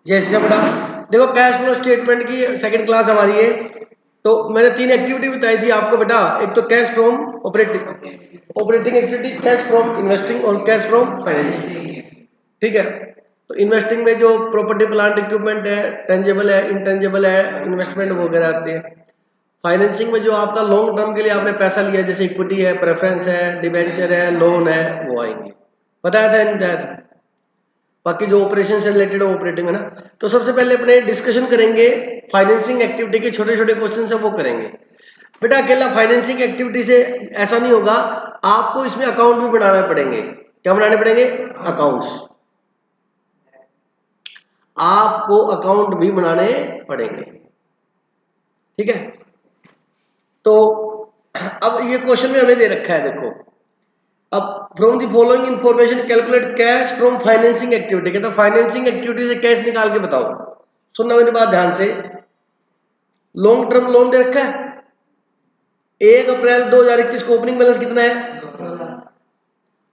जैसे बेटा देखो कैश फ्लो स्टेटमेंट की सेकंड क्लास हमारी है, तो मैंने 3 एक्टिविटी बताई थी आपको बेटा। एक तो cash from operating activity, cash from investing और कैश फ्रॉम फाइनेंसिंग। ठीक है, तो इन्वेस्टिंग में जो प्रॉपर्टी प्लांट इक्विपमेंट है, टेंजेबल है, इंटेंजेबल है, इन्वेस्टमेंट वगैरह आते हैं। फाइनेंसिंग में जो आपका लॉन्ग टर्म के लिए आपने पैसा लिया, जैसे इक्विटी है, प्रेफरेंस है, डिबेंचर है, लोन है, वो आएंगे। बताया था नहीं बताया था? बाकी जो ऑपरेशन से रिलेटेड ऑपरेटिंग है ना। तो सबसे पहले अपने डिस्कशन करेंगे फाइनेंसिंग एक्टिविटी के छोटे छोटे क्वेश्चन है वो करेंगे। बेटा अकेला फाइनेंसिंग एक्टिविटी से ऐसा नहीं होगा, आपको इसमें अकाउंट भी बनाने पड़ेंगे। क्या बनाने पड़ेंगे? अकाउंट्स। आपको अकाउंट भी बनाने पड़ेंगे। ठीक है, तो अब ये क्वेश्चन में हमें दे रखा है, देखो अब from the following information calculate cash from financing activity. कहता फाइनेंसिंग एक्टिविटी से कैश निकाल के बताओ। सुनना मेरी बात ध्यान से। लॉन्ग टर्म लोन दे रखा है, 1 अप्रैल 2021 को ओपनिंग बैलेंस कितना है,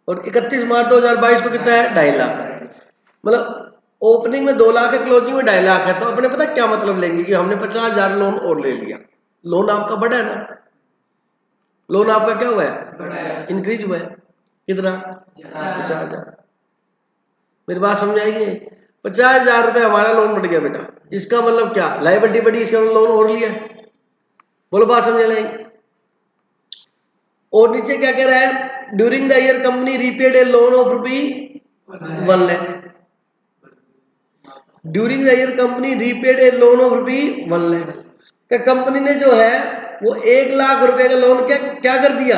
और 31 मार्च 2022 को कितना है, 2.5 लाख। मतलब ओपनिंग में 2 लाख है, क्लोजिंग में 2.5 लाख है। तो अपने पता क्या मतलब लेंगे कि हमने 50,000 लोन और ले लिया। लोन आपका बढ़ा है ना, लोन आपका क्या हुआ है, इंक्रीज हुआ है। कितना? 50,000। मेरी बात समझ आएगी? 50,000 रुपये हमारा लोन बढ़ गया बेटा, इसका मतलब क्या, लाइबिलिटी बढ़ी, इसका मतलब लोन और लिया। बोलो बात समझ लेंगे। और नीचे क्या कह रहा है, during the year company repaid A loan of rupee 1 lakh. During the year company repaid A loan of rupee 1 lakh. तो कंपनी ने जो है वो 1 लाख रुपए का लोन क्या क्या कर दिया,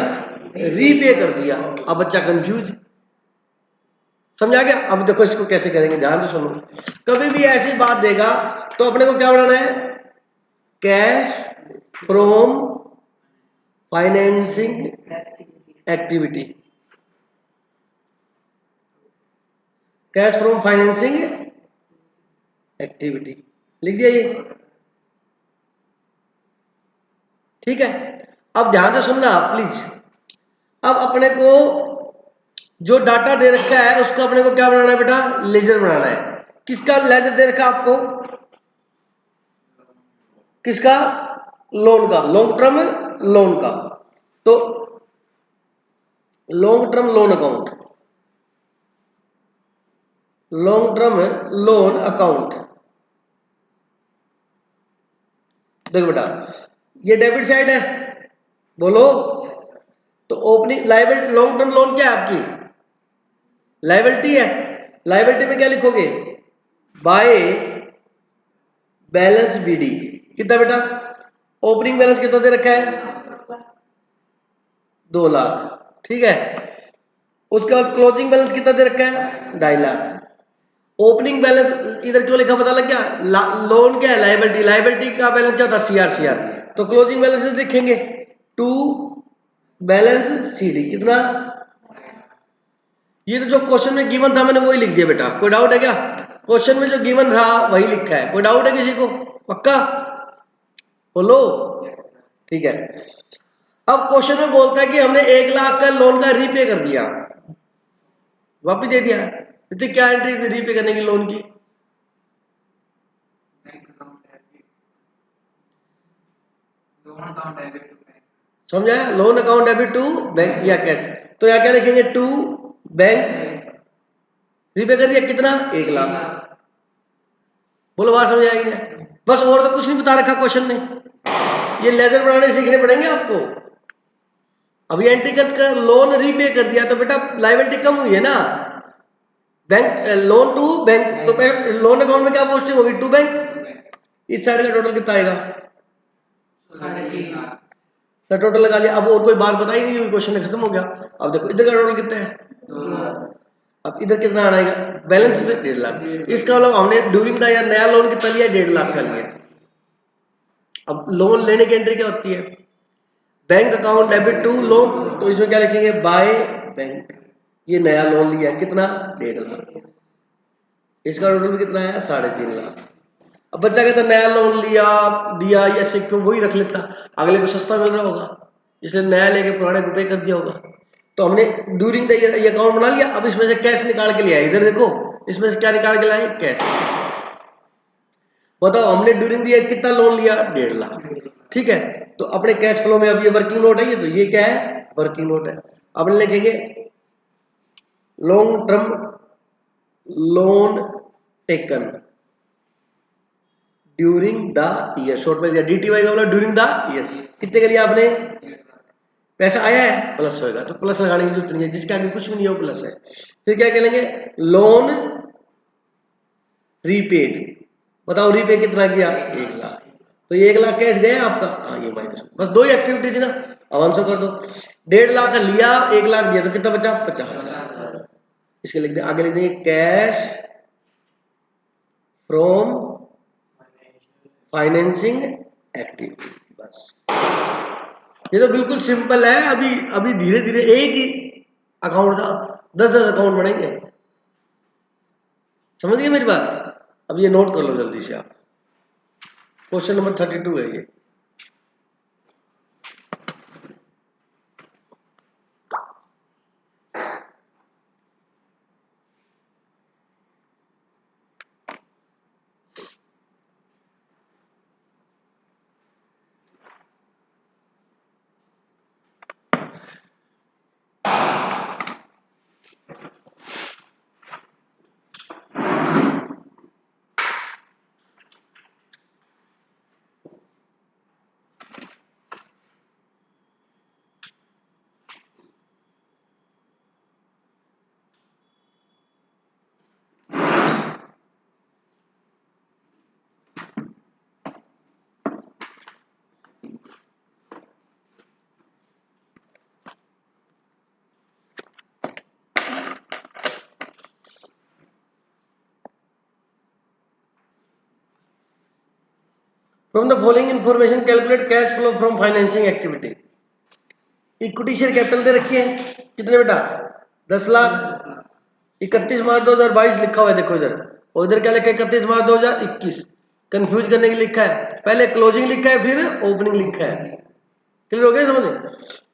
रीपे कर दिया। अब बच्चा कंफ्यूज, समझा गया? अब देखो इसको कैसे करेंगे, ध्यान से सुनो। कभी भी ऐसी बात देगा तो अपने को क्या बनाना है, cash from financing activity. Cash from financing activity लिख दिया ये। ठीक है, अब ध्यान से सुनना प्लीज। अब अपने को जो डाटा दे रखा है उसको अपने को क्या बनाना है बेटा, लेजर बनाना है। किसका लेजर दे रखा आपको, किसका, लोन का, लॉन्ग टर्म लोन का। तो long term loan account, long term loan account. देखो बेटा ये डेबिट साइड है, बोलो। तो opening liability, long term loan क्या है आपकी, लाइबिलिटी है। लाइबिलिटी में क्या लिखोगे, बाय बैलेंस बीडी। कितना बेटा, ओपनिंग बैलेंस कितना दे रखा है, 2 लाख। ठीक है, उसके बाद क्लोजिंग बैलेंस कितना दे रखा है, 2.5 लाख। ओपनिंग बैलेंस इधर क्यों लिखा पता लग गया, लोन क्या है, लाइबिलिटी, लाइबिलिटी का बैलेंस क्या होता है, सीआर। तो क्लोजिंग बैलेंस देखेंगे, टू बैलेंस सीडी कितना। ये तो जो क्वेश्चन में गिवन था मैंने वही लिख दिया बेटा, कोई डाउट है क्या? क्वेश्चन में जो गिवन था वही लिखा है, कोई डाउट है किसी को? पक्का बोलो। ठीक है, अब क्वेश्चन में बोलता है कि हमने 1 लाख का लोन का रीपे कर दिया, वापिस दे दिया। तो क्या एंट्री रीपे करने की लोन की, समझा? Loan account debit to bank या कैश। तो यहाँ क्या लिखेंगे, टू बैंक रीपे कर दिया, कितना, 1 लाख। बोलो बात समझ आएगी? बस, और तो कुछ नहीं बता रखा क्वेश्चन ने। ये लेजर बनाने सीखने पड़ेंगे आपको। अभी एंट्री कर लोन रीपे कर दिया तो बेटा लायबिलिटी कम हुई है ना, बैंक लोन टू बैंक। तो लोन अकाउंट में क्या पोस्टिंग होगी, टू बैंक। इस साइड का टोटल कितना आएगा, तो टोटल लगा लिया। अब और कोई बात बताई नहीं हुई, क्वेश्चन खत्म हो गया। अब देखो इधर का टोटल कितना है, अब इधर कितना आएगा, बैलेंस में 1.5 लाख। इसका मतलब हमने ड्यूरिंग द ईयर नया लोन कितना लिया, 1.5 लाख का लिया। अब लोन लेने की एंट्री क्या होती है, bank account debit to loan. तो इसमें क्या लिखेंगे, बाय बैंक। ये नया लोन लिया कितना, 1.5 लाख। इसका टोटल भी कितना है, 3.5 लाख। अब बच्चा कहता नया लोन लिया दिया, ऐसे क्यों, वही रख लेता, अगले को सस्ता मिल रहा होगा इसलिए नया लेके पुराने को पे कर दिया होगा। तो हमने ड्यूरिंग द ईयर ये अकाउंट बना लिया। अब इसमें से कैश निकाल के लिया, इधर देखो इसमें से क्या निकाल के लाए, कैश। बताओ हमने ड्यूरिंग द ईयर कितना लोन लिया, 1.5 लाख। ठीक है, तो अपने कैश फ्लो में अब ये वर्किंग नोट है, ये तो ये क्या है, वर्किंग नोट है। अब लिखेंगे long term loan taken during the year, short में DTY का मतलब ड्यूरिंग द ईयर। कितने का लिया आपने, पैसा आया है, प्लस होएगा, तो प्लस लगाने की जरूरत नहीं है, जिसके आगे कुछ भी नहीं हो प्लस है। फिर क्या कहेंगे, लोन रीपेड, बताओ रीपे कितना किया, 1 लाख। तो ये 1 लाख कैश गया आपका, हाँ ये माइनस, बस दो ही एक्टिविटीज ना, अब आंसर कर दो। 1.5 लाख का लिया, 1 लाख दिया, तो कितना बचा, 50,000। इसके लिख दे, आगे लिख देंगे कैश फ्रॉम फाइनेंसिंग एक्टिविटी। बस ये तो बिल्कुल सिंपल है। अभी अभी धीरे धीरे एक ही अकाउंट था, 10-10 अकाउंट बनेंगे, समझ गए मेरी बात। अब ये नोट कर लो जल्दी से आप, क्वेश्चन नंबर 32 है ये। From the following information calculate cash flow from financing activity। Equity share capital दे रखी है कितने बेटा, 10 लाख। 31 मार्च 2022 लिखा हुआ है, देखो इधर, और इधर क्या लिखा है, 31 मार्च 2021। कंफ्यूज करने के लिए लिखा है, पहले क्लोजिंग लिखा है फिर ओपनिंग लिखा है, क्लियर हो गया समझ।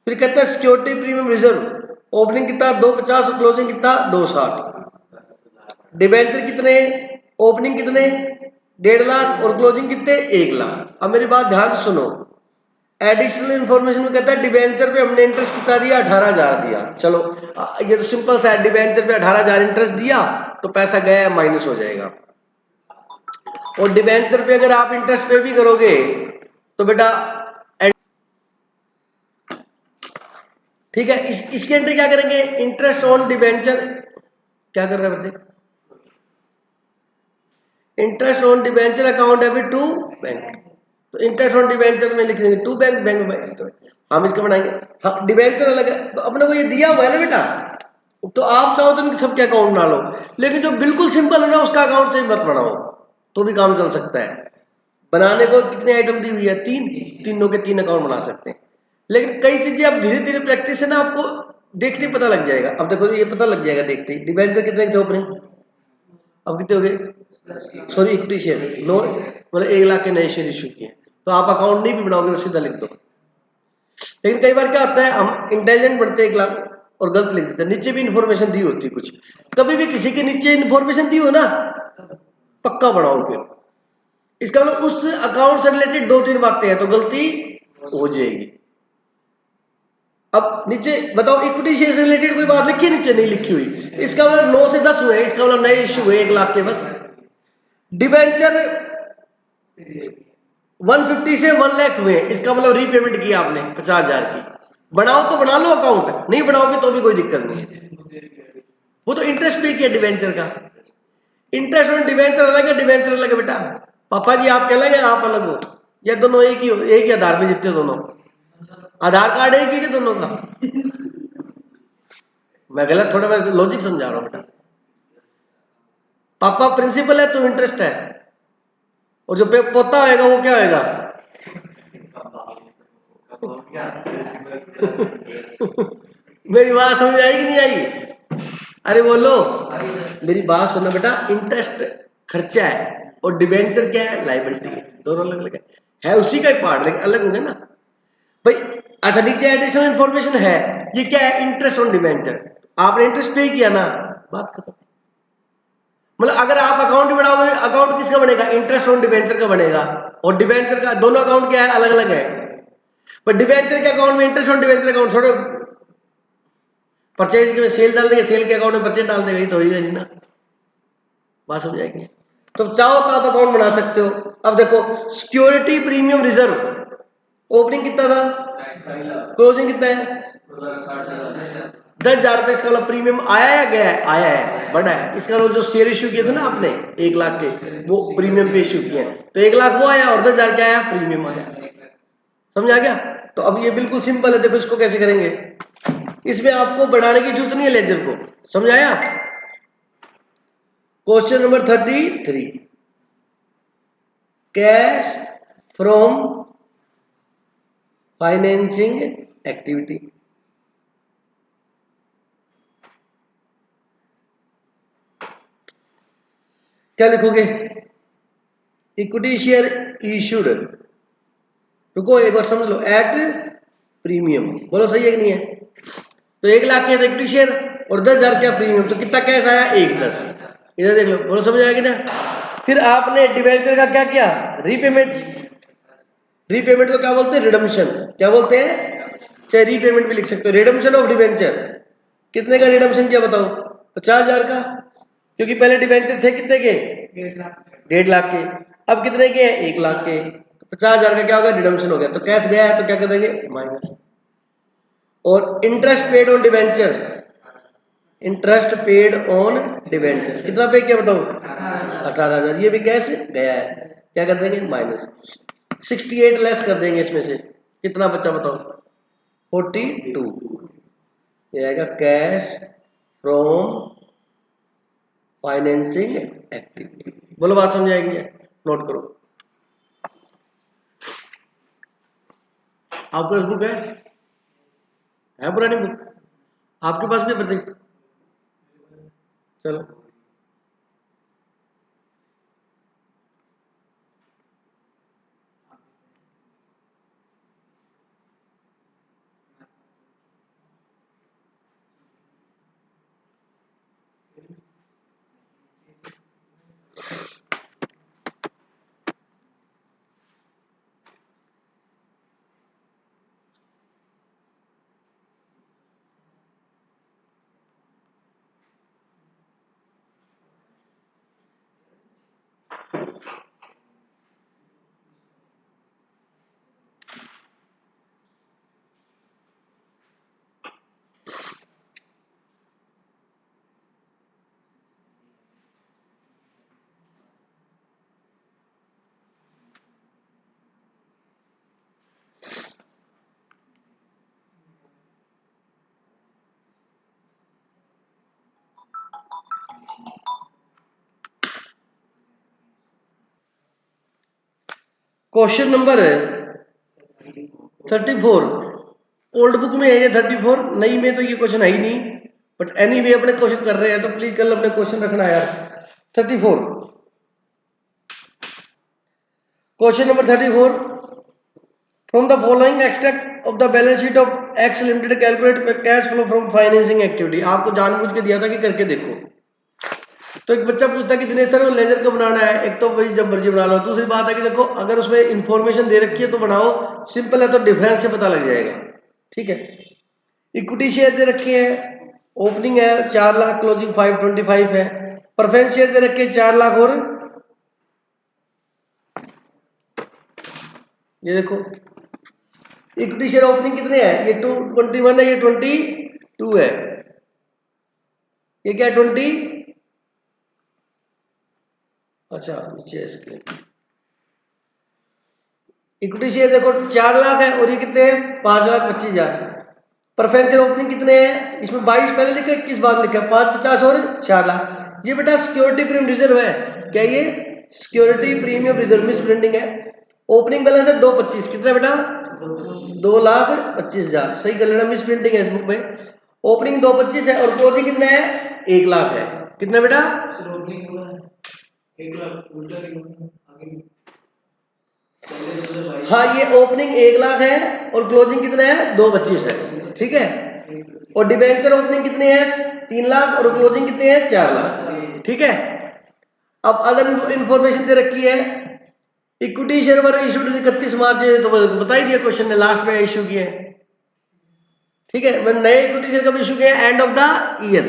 फिर कहता है सिक्योरिटी प्रीमियम रिजर्व, ओपनिंग कितना 250 और क्लोजिंग कितना 260। डिबेंचर कितने, ओपनिंग कितने 1.5 लाख और क्लोजिंग कितने 1 लाख। अब मेरी बात ध्यान से सुनो, एडिशनल इंफॉर्मेशन में कहता है डिबेंचर पे हमने इंटरेस्ट कितना दिया, 18,000 दिया। चलो ये तो सिंपल सा है, डिबेंचर पे 18,000 इंटरेस्ट दिया तो पैसा गया माइनस हो जाएगा। और डिबेंचर पे अगर आप इंटरेस्ट पे भी करोगे तो बेटा ठीक है, इसकी एंट्री क्या करेंगे, इंटरेस्ट ऑन डिबेंचर, क्या कर रहे हैं बच्चे, interest on debenture account debit to bank. तो इंटरेस्ट ऑन डिबेंचर में लिख देंगे टू बैंक, बैंक में तो हम इसका बनाएंगे। हाँ डिबेंचर अलग है, तो अपने को ये दिया हुआ है ना बेटा, तो आप चाहो तो सबके अकाउंट बना लो, लेकिन जो बिल्कुल सिंपल है ना उसका अकाउंट से मत बनाओ, तो भी काम चल सकता है। बनाने को कितने आइटम दी हुई है, 3, तीनों के 3 अकाउंट बना सकते हैं। लेकिन कई चीजें आप धीरे धीरे प्रैक्टिस से ना आपको देखते पता लग जाएगा। अब देखो ये पता लग जाएगा देखते ही, डिबेंचर कितने थे ओपनिंग, अब कितने हो गए, सॉरी इक्विटी शेयर नो, मतलब 1 लाख के नए शेयर इशू किए, तो आप अकाउंट नहीं भी बनाओगे तो सीधा लिख दो। लेकिन कई बार क्या होता है, हम इंटेलिजेंट बढ़ते हैं 1 लाख और गलत लिख देते हैं, नीचे भी इंफॉर्मेशन दी होती है कुछ। कभी भी किसी के नीचे इंफॉर्मेशन दी हो ना, पक्का बढ़ाओ फिर, इसका मतलब उस अकाउंट से रिलेटेड 2-3 बातें हैं तो गलती हो जाएगी। अब नीचे बताओ इक्विटी शेयर से रिलेटेड कोई बात लिखी है, नीचे नहीं लिखी हुई, इसका मतलब 9 से 10 हुए, इसका मतलब नए इश्यू हुए 1 लाख के बस। डिबेंचर 150 से 1 लाख हुए, इसका मतलब रीपेमेंट की आपने 50,000 की। बनाओ तो बना लो अकाउंट, नहीं बनाओगे तो भी कोई दिक्कत नहीं है, वो तो इंटरेस्ट पे किया डिबेंचर का। इंटरेस्ट और डिबेंचर अलग है, डिबेंचर अलग है बेटा। पापा जी आप अलग है, आप अलग हो, या दोनों एक ही हो, एक ही आधार पे जीतते हो दोनों, आधार कार्ड एक ही है दोनों का। मैं गलत थोड़ा, मैं लॉजिक समझा रहा हूँ बेटा। पापा प्रिंसिपल है तो इंटरेस्ट है, और जो पोता होएगा वो क्या होएगा मेरी बात समझ आई कि नहीं आई, अरे बोलो, मेरी बात सुनो बेटा, इंटरेस्ट खर्चा है और डिबेंचर क्या है, लाइबिलिटी है, दोनों अलग अलग है उसी का ही पार्ट, लेकिन अलग हो गया ना भाई। अच्छा नीचे एडिशनल इंफॉर्मेशन है, ये क्या है, इंटरेस्ट ऑन डिबेंचर, आपने इंटरेस्ट पे किया ना, बात खत्म। मतलब अगर आप अकाउंट बनाओगे, अकाउंट किसका बनेगा, इंटरेस्ट ऑन डिबेंचर का बनेगा, और डिबेंचर का दोनों अकाउंट क्या है, अलग अलग है, पर डिबेंचर के अकाउंट में इंटरेस्ट ऑन डिबेंचर अकाउंट छोड़ो, परचेज के सेल डाल देंगे, सेल के अकाउंट में परचेज डाल देंगे, तो होगा नहीं ना, बात समझ आएगी। तो चाहो तो आप अकाउंट बना सकते हो। अब देखो सिक्योरिटी प्रीमियम रिजर्व, ओपनिंग कितना था, क्लोजिंग कितना है, 10,000 रुपए। इसका मतलब प्रीमियम आया या गया है, आया है, बढ़ा है। इसका मतलब जो शेयर इश्यू किए थे ना आपने 1 लाख के, वो प्रीमियम पे इश्यू किए, तो 1 लाख वो आया और 10,000 क्या आया, प्रीमियम आया। समझ आ गया। तो अब ये बिल्कुल सिंपल है, देखो इसको कैसे करेंगे, इसमें आपको बढ़ाने की जरूरत नहीं है लेजर को, समझ आया। Question number 33, cash from financing activity. क्या लिखोगे, इक्विटी शेयर इश्यूड, रुको एक बार समझ लो, एट प्रीमियम, बोलो सही है कि नहीं है। तो 1 लाख के इक्विटी शेयर और 10,000 क्या प्रीमियम, तो कितना कैश आया, 1,10। इधर देख लो, बोलो समझ आएगी ना। फिर आपने डिबेंचर का क्या किया, रीपेमेंट, रीपेमेंट को क्या बोलते हैं, रिडम्पशन, क्या बोलते हैं, चाहे रीपेमेंट भी लिख सकते हो, रिडम्पशन ऑफ डिबेंचर। कितने का रिडम्पशन किया बताओ, 50,000 का, क्योंकि पहले डिबेंचर थे कितने के, 1.5 लाख के, अब कितने के हैं, 1 लाख के, तो 50,000 का क्या होगा, रिडम्पशन हो गया, तो कैश गया है तो क्या कर देंगे, माइनस। और interest paid on debenture, interest paid on debenture कितना पे किया बताओ, 18,000, ये भी कैश गया है, क्या कर देंगे, माइनस। 68 लेस कर देंगे इसमें से, कितना बचा बताओ, 42, ये आएगा कैश फ्रॉम फाइनेंसिंग एक्टिविटी। बोलो बात समझ आएंगे, नोट करो। आपके पास बुक है पुरानी बुक, आपके पास भी है प्रतीक, चलो। क्वेश्चन नंबर 34, ओल्ड बुक में है ये 34, नई में तो ये क्वेश्चन है ही नहीं, बट एनीवे अपने क्वेश्चन कर रहे हैं तो प्लीज कल अपने क्वेश्चन रखना यार। 34, question number 34, from the following extract of the balance sheet of x limited calculate cash flow from financing activity. आपको जानबूझ के दिया था कि करके देखो। तो एक बच्चा पूछता है कि दिनेश सर वो लेजर का बनाना है, एक तो वही जब मर्जी बना लो, दूसरी बात है कि देखो अगर उसमें इंफॉर्मेशन दे रखी है तो बनाओ, सिंपल है तो डिफरेंस से पता लग जाएगा, ठीक है। इक्विटी शेयर दे रखी है, ओपनिंग है 4 लाख, क्लोजिंग 525 है। प्रेफरेंस शेयर दे रखे 4 लाख, और ये देखो इक्विटी शेयर ओपनिंग कितने हैं, ये 221 है, ये 22 है, ये क्या है 20, अच्छा नीचे इसके इक्विटी शेयर देखो 4 लाख है, और ये कितने हैं 5,25,000। प्रेफरेंस शेयर ओपनिंग कितने हैं, इसमें 22 पहले लिखा है, 21 बाद लिखा है, 550 और 4 लाख। ये बेटा सिक्योरिटी प्रीमियम रिजर्व है, क्या ये security premium reserve, miss printing है। ओपनिंग बैलेंस है 225, कितना बेटा 2,25,000, सही कर लेना, मिस प्रिंटिंग है इस बुक में। ओपनिंग 225 है और क्लोजिंग कितना है 1 लाख है, कितना बेटा 1 लाख। हाँ ये ओपनिंग 1 लाख है और क्लोजिंग कितना है 225 है, ठीक है। और डिबेंचर ओपनिंग कितने हैं 3 लाख और क्लोजिंग कितने हैं 4 लाख, ठीक है। अब अदर इंफॉर्मेशन दे रखी है, इक्विटी शेयर वर इशूड 31 मार्च, तो बता ही दिया क्वेश्चन ने, लास्ट में इशू किए हैं। ठीक है, मैं नए इक्विटी शेयर कब इशू किए? End of the year.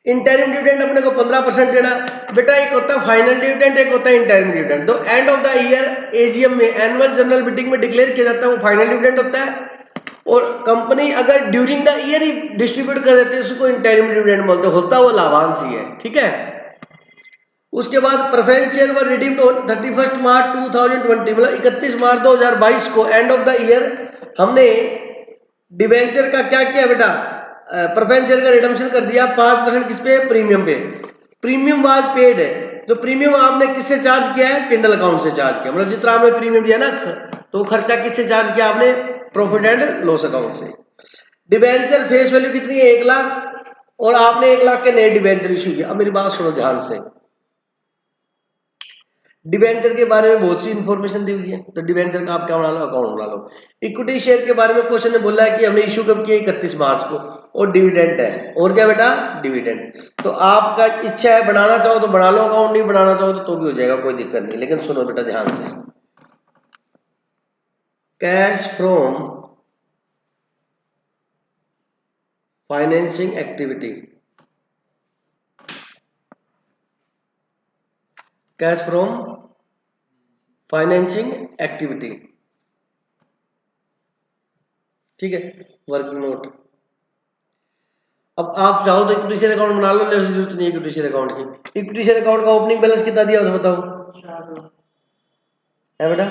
Interim dividend अपने को 15% देना बेटा, एक होता है फाइनल डिविडेंड, एक होता है इंटरिम डिविडेंड। तो end of the year AGM में, एनुअल जनरल मीटिंग में डिक्लेयर किया जाता है, वो फाइनल डिविडेंड होता है। और कंपनी अगर during the year he distribute कर देती है उसको इंटरिम डिविडेंड बोलते हैं, होता है वो लाभांश ही है। ठीक है, उसके बाद preference share were redeemed on 31 मार्च 2020, मतलब 31 मार्च 2022 को एंड ऑफ द ईयर हमने डिवेंचर का क्या किया बेटा, प्रेफरेंस शेयर का रिडम्पशन कर दिया 5% किस पे? प्रीमियम पे। प्रीमियम वाज पेड है, तो प्रीमियम आपने किससे चार्ज किया है? पिंडल अकाउंट से चार्ज किया, मतलब जितना आपने प्रीमियम दिया ना, तो वो खर्चा किससे चार्ज किया आपने? प्रॉफिट एंड लॉस अकाउंट से। डिवेंचर फेस वैल्यू कितनी है? 1 लाख, और आपने 1 लाख के नए डिवेंचर इशू किया। अब मेरी बात सुनो ध्यान से, डिवेंचर के बारे में बहुत सी इंफॉर्मेशन दी हुई है, तो डिवेंचर का आप क्या बना लो? अकाउंट बना लो। इक्विटी शेयर के बारे में क्वेश्चन ने बोला है कि हमने इशू कब किया? 31 मार्च को, और डिविडेंड है, और क्या बेटा? डिविडेंड। तो आपका इच्छा है बनाना चाहो तो बना लो अकाउंट, नहीं बनाना चाहो तो भी हो जाएगा, कोई दिक्कत नहीं। लेकिन सुनो बेटा ध्यान से, cash from financing activity, cash from financing activity, ठीक है, वर्किंग नोट। अब आप चाहो तो इक्विटी शेयर अकाउंट बना लो, लेकिन जरूरत नहीं है इक्विटी शेयर अकाउंट की। इक्विटी शेयर अकाउंट का ओपनिंग बैलेंस कितना दिया हो तो बताओ, है बेटा?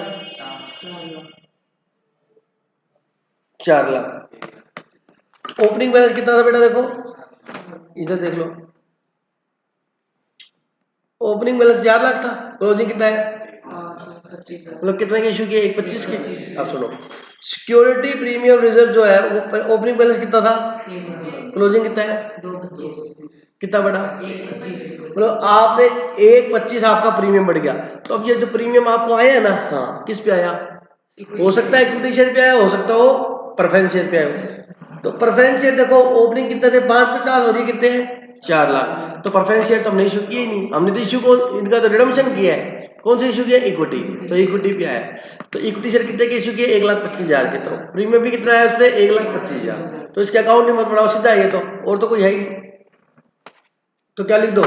4 लाख। ओपनिंग बैलेंस कितना था बेटा? देखो इधर देख लो, ओपनिंग बैलेंस 4 लाख था, क्लोजिंग कितना है? मतलब कितने के इशू किए? 1.25 के। अब सुनो, सिक्योरिटी प्रीमियम रिजर्व जो है वो ओपनिंग बैलेंस कितना था? क्लोजिंग कितना है? कितना बढ़ा? मतलब आपने 1.25 आपका प्रीमियम बढ़ गया। तो अब ये जो प्रीमियम आपको आया है ना, हाँ, किस पे आया? हो सकता है इक्विटी शेयर पे आया, हो सकता हो प्रेफरेंस शेयर पे आया। तो प्रेफरेंस शेयर देखो ओपनिंग कितने थे? 550, और ये कितने हैं? 4 लाख। तो प्रेफरेंस शेयर तो हमने इशू किया ही नहीं, हमने तो इशू को इनका तो रिडम्पशन किया है। कौन सा इशू किया? इक्विटी। तो इक्विटी पे आया, तो इक्विटी शेयर कितने के इशू किए? 1,25,000 के। तो प्रीमियम भी कितना है उस पर? 1,25,000। तो इसके अकाउंट में मत बढ़ाओ, सीधा ये, तो और तो कोई है ही नहीं। तो क्या लिख दो?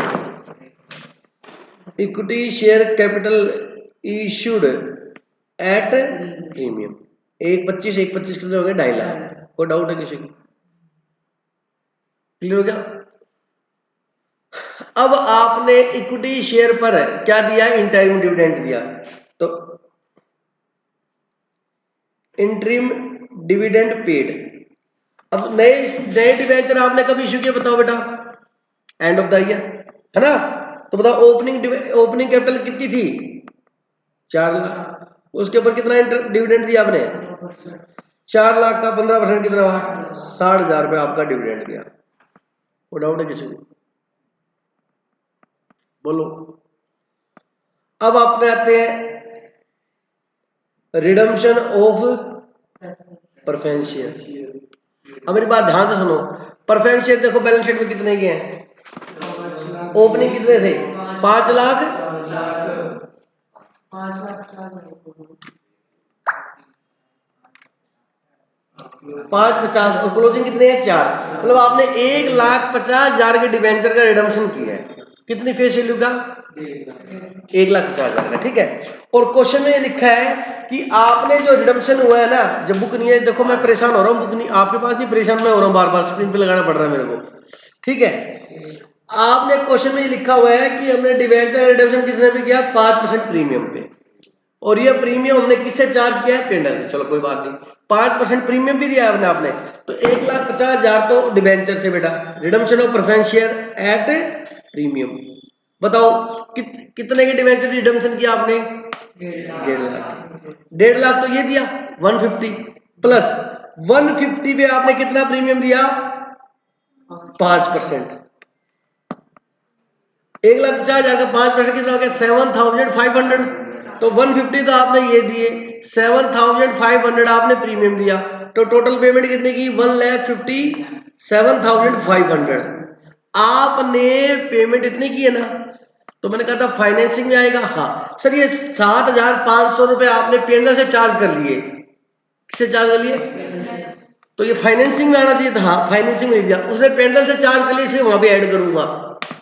Equity share capital issued at premium. 1.25 कितने हो गए? 2.5 लाख। कोई डाउट है किसी को? क्लियर हो गया? अब आपने इक्विटी शेयर पर क्या दिया? इंटरिम डिविडेंड दिया। तो इंटरिम डिविडेंड पेड। अब नए नए डिवेंचर आपने कब इशू किया बताओ बेटा? एंड ऑफ द ईयर, है ना? तो बताओ ओपनिंग कैपिटल कितनी थी? 4 लाख। उसके ऊपर कितना डिविडेंड दिया आपने? 4 लाख का 15% कितना हुआ? 60,000 रुपये आपका डिविडेंड दिया। वो डाउट है किसी को? बोलो। अब आपने आते हैं रिडम्पशन ऑफ प्रेफरेंस शेयर। अब मेरी बात ध्यान से सुनो, प्रेफरेंस शेयर देखो बैलेंस शीट में कितने के हैं? ओपनिंग कितने थे? 5 लाख, 550, और क्लोजिंग कितने हैं? 4। मतलब आपने 1,50,000 के डिवेंचर का रिडम्पशन किया है। कितनी फेस वैल्यू का? 1,50,000 का। ठीक है, और क्वेश्चन में ये लिखा है कि आपने जो रिडम्पशन हुआ है ना, जब बुक नहीं है, देखो मैं परेशान हो रहा हूँ, बुक नहीं आपके पास नहीं, परेशान मैं हो रहा हूँ, बार बार स्क्रीन पे लगाना पड़ रहा है मेरे को। ठीक है, आपने क्वेश्चन में ये लिखा हुआ है कि हमने डिवेंचर रिडम्पशन किसने भी किया? 5% प्रीमियम पे, और ये प्रीमियम हमने किससे चार्ज किया है? पेंडर से। चलो कोई बात नहीं, 5% प्रीमियम भी दिया आपने आपने, तो 1,50,000 तो डिवेंचर थे बेटा। Redemption of preference share at premium. बताओ कितने के डिवेंचर रिडम्पशन किया आपने? 1.5 लाख। 1.5 लाख तो ये दिया 150, प्लस 150 पे आपने कितना प्रीमियम दिया? 5%। 1,50,000 का 5% कितना हो गया? 7,500। तो 150 तो आपने ये दिए, 7,500 आपने प्रीमियम दिया, तो टोटल पेमेंट कितने की? 1,57,500। आपने पेमेंट इतनी की है ना, तो मैंने कहा था फाइनेंसिंग में आएगा। हाँ सर, ये 7,500 रुपये आपने पेंडल से चार्ज कर लिए, किससे चार्ज कर लिए? तो ये फाइनेंसिंग में आना चाहिए था। हाँ फाइनेंसिंग में लिख दिया उसने, पेंडल से चार्ज कर लिया इसलिए वहां भी ऐड करूंगा।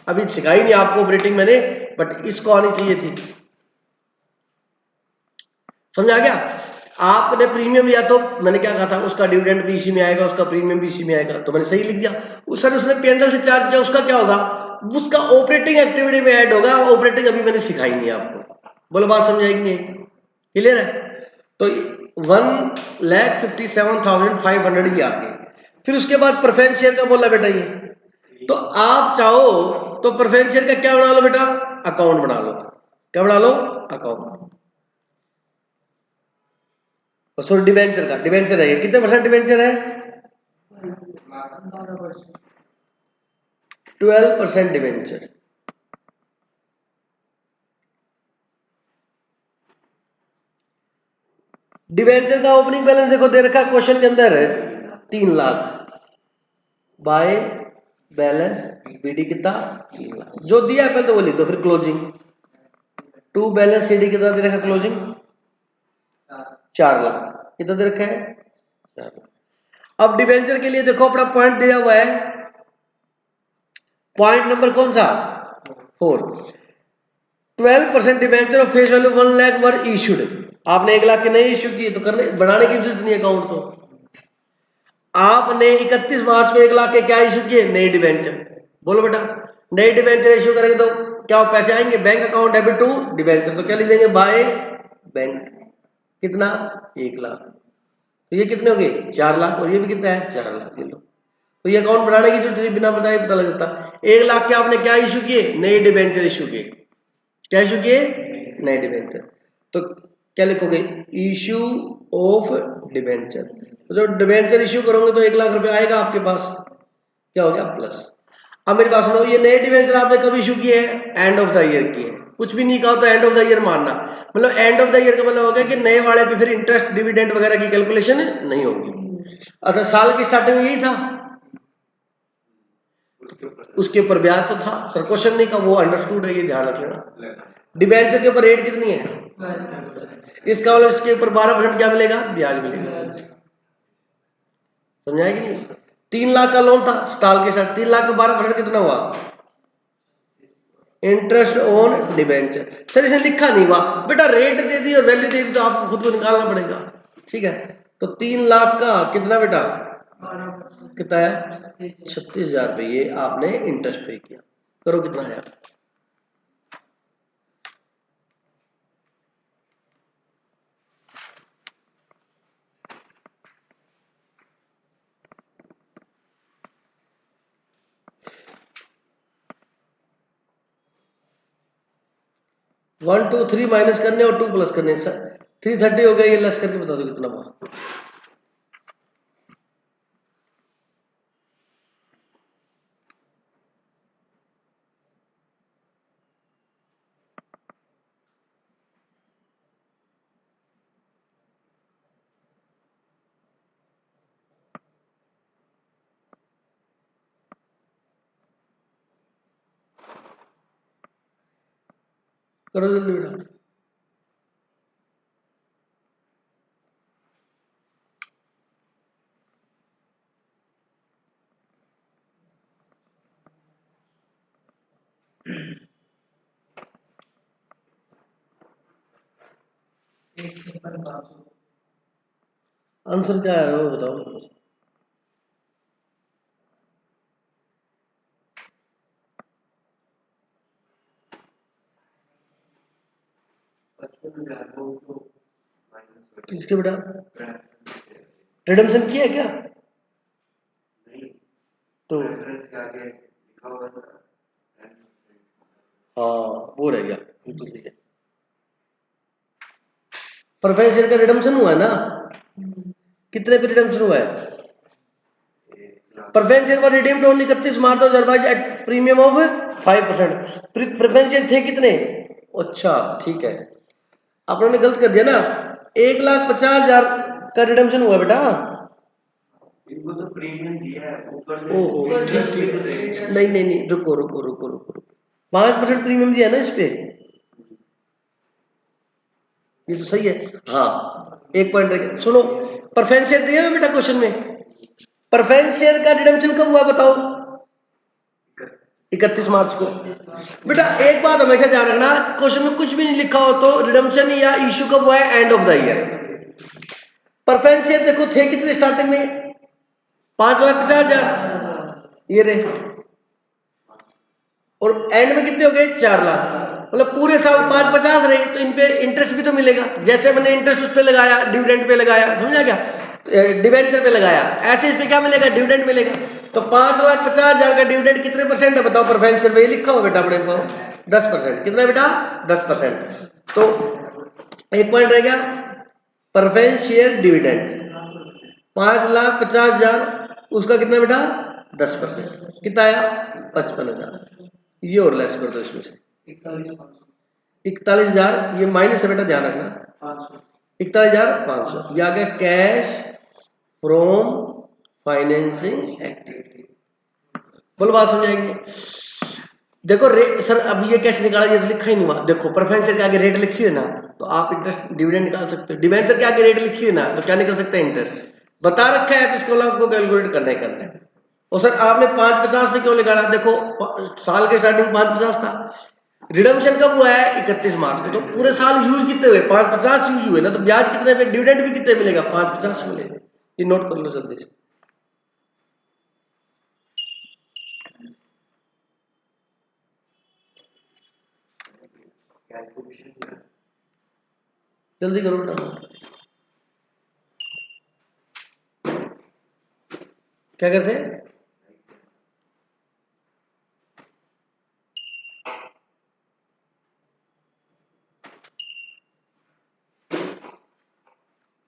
अभी सिखाई नहीं आपको ऑपरेटिंग मैंने, बट इसको आनी चाहिए थी। समझ आ गया? आपने प्रीमियम लिया तो मैंने क्या कहा था, उसका डिविडेंड भी इसी में आएगा, उसका प्रीमियम भी इसी में आएगा, तो मैंने सही लिख दिया। सर उसने पेंडल से चार्ज किया, उसका क्या होगा? उसका ऑपरेटिंग एक्टिविटी में ऐड होगा। ऑपरेटिंग अभी मैंने सिखाई नहीं आपको। बोलो बात समझ आएगी नहीं? क्लियर है? तो 1,57,500 ये आ गए। फिर उसके बाद प्रेफरेंस शेयर का बोला बेटा ये, तो आप चाहो तो प्रेफरेंस शेयर का क्या बना लो बेटा? अकाउंट बना लो। क्या बना लो? अकाउंट। सॉरी डिवेंचर का, डिवेंचर है, कितने परसेंट डिवेंचर है? 12% डिवेंचर। डिवेंचर का ओपनिंग बैलेंस देखो दे रखा क्वेश्चन के अंदर है 3 लाख, बाय बैलेंस बीडी कितना? 3 लाख। जो दिया है पहले तो वो लिख दो, फिर क्लोजिंग टू बैलेंस सीडी कितना दे रखा? क्लोजिंग 4 लाख। कितना दे रखा है? 4 लाख। अब डिवेंचर के लिए देखो अपना पॉइंट दिया हुआ है, पॉइंट नंबर कौन सा? 4। 12% debenture of face value 1 lakh were issued. आपने 1 लाख के नहीं इशू किए तो करने बनाने की जरूरत नहीं अकाउंट। तो आपने 31 मार्च को 1 लाख के क्या इशू किए? नए डिवेंचर। बोलो बेटा, नए डिवेंचर इशू करेंगे तो क्या पैसे आएंगे? Bank account debit to debenture, तो क्या लिख देंगे? By bank. कितना? 1 लाख। तो ये कितने हो गए? 4 लाख। और ये भी कितना है? 4 लाख। ये लो, तो ये अकाउंट बनाने की जरूरत नहीं, बिना बताए पता लग जाता। 1 लाख के आपने क्या इशू किए? नए डिवेंचर इशू किए। क्या इशू किए? नए डिवेंचर। तो क्या लिखोगे? Issue of debenture. तो जब डिवेंचर इशू करोगे तो 1 लाख रुपए आएगा आपके पास। क्या हो गया? प्लस। अब मेरी बात सुनो, ये नए डिवेंचर आपने कब इशू किए हैं? एंड ऑफ द ईयर किए हैं। कुछ भी नहीं कहा तो एंड ऑफ द ईयर मानना, मतलब एंड ऑफ द ईयर का मतलब हो गया कि नए वाले पे फिर इंटरेस्ट डिविडेंड वगैरह की कैलकुलेशन नहीं होगी। अच्छा, साल की स्टार्टिंग में यही था, उसके ऊपर ब्याज तो था सर, क्वेश्चन नहीं का, वो अंडरस्टूड है, ये ध्यान रख लेना। डिवेंचर के ऊपर रेट कितनी है? इसका मतलब इसके ऊपर 12% क्या मिलेगा? ब्याज मिलेगा। समझाएगी नहीं? 3 लाख का लोन था स्टॉल के साथ, 3 लाख का 12% कितना हुआ? Interest on debenture. सर इसने लिखा नहीं हुआ बेटा, रेट दे दी और वैल्यू दे दी तो आपको खुद को निकालना पड़ेगा। ठीक है, तो 3 लाख का कितना बेटा? कितना है? 36,000 रुपये ये आपने इंटरेस्ट पे किया। करो कितना है? 1 2 3 माइनस करने और 2 प्लस करने, 330 हो गया, ये लेस करके बता दो कितना हुआ। करो जल्दी बेटा। आंसर क्या है वो बताओ। किसके बेटा? रिडम्पशन किया है क्या? तो हाँ वो रह गया, बिल्कुल सही है। प्रेफरेंस शेयर का रिडम्पशन हुआ है ना? कितने पे रिडम्पशन हुआ है? प्रेफरेंस शेयर पर redeemed on 31 March 2022 at premium of 5%। Preference share थे कितने? अच्छा ठीक है, आप लोगों ने गलत कर दिया ना। 1,50,000 का रिडम्पशन हुआ बेटा। इनको तो प्रीमियम दिया है ऊपर से। ओहो ठीक ठीक, नहीं नहीं नहीं, रुको रुको रुको रुको रुको, 5% प्रीमियम दिया है ना इस पे, ये तो सही है। हाँ, एक पॉइंट रह गया। सुनो, प्रेफरेंस शेयर दिया है बेटा क्वेश्चन में, प्रेफरेंस शेयर का रिडम्पशन कब हुआ बताओ? 31 मार्च को। बेटा एक बात हमेशा ध्यान रखना, क्वेश्चन में कुछ भी नहीं लिखा हो तो रिडम्पशन या इश्यू कब हुआ है? End of the year. Preference share देखो थे कितने स्टार्टिंग में? 5,50,000 ये रहे, और एंड में कितने हो गए? 4,00,000। मतलब पूरे साल 5,50 रहे, तो इन पे इंटरेस्ट भी तो मिलेगा। जैसे मैंने इंटरेस्ट उस पे लगाया, डिविडेंड पे लगाया, समझा क्या? डिवेंचर पे लगाया, ऐसे इस पे क्या मिलेगा? डिविडेंड मिलेगा। तो 5,50,000 का डिविडेंड कितने परसेंट है बताओ? प्रेफरेंस शेयर पे लिखा हुआ बेटा अपने को 10%। कितना बेटा? 10%। तो एक पॉइंट रह गया, प्रेफरेंस शेयर डिविडेंड 5,50,000, उसका कितना बेटा? 10%। कितना आया? 55,000। ये और लेस कर दो इसमें से 41,000, ये माइनस है बेटा, ध्यान रखना। 41,500 ये आ गया कैश फ्रॉम फाइनेंसिंग एक्टिविटी। बोलो बात समझाएंगे? देखो सर अब ये कैसे निकाला? ये तो लिखा ही नहीं हुआ। देखो प्रेफरेंस शेयर के आगे रेट लिखी है ना, तो आप इंटरेस्ट डिविडेंड निकाल सकते हो। डिवेंचर के आगे रेट लिखी है ना, तो क्या निकल सकता है? इंटरेस्ट बता रखा है, तो इसको आपको कैलकुलेट करना ही करना है। और सर आपने 5,50 में क्यों निकाला? देखो साल के स्टार्टिंग 5,50 था, रिडम्पशन कब हुआ है? 31 मार्च को। तो पूरे साल यूज कितने हुए? 5,50 यूज हुए ना, तो ब्याज कितने पे? डिविडेंड भी कितने मिलेगा? 5,50 मिलेगा। ये नोट कर लो जल्दी से। जल्दी करो बेटा, क्या करते हैं?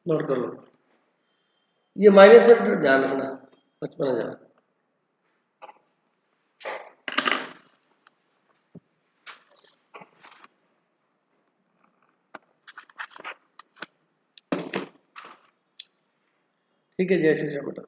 नोट कर लो, ये माइनस है, ध्यान रखना। 55,000। ठीक है, जय श्री राम बेटा।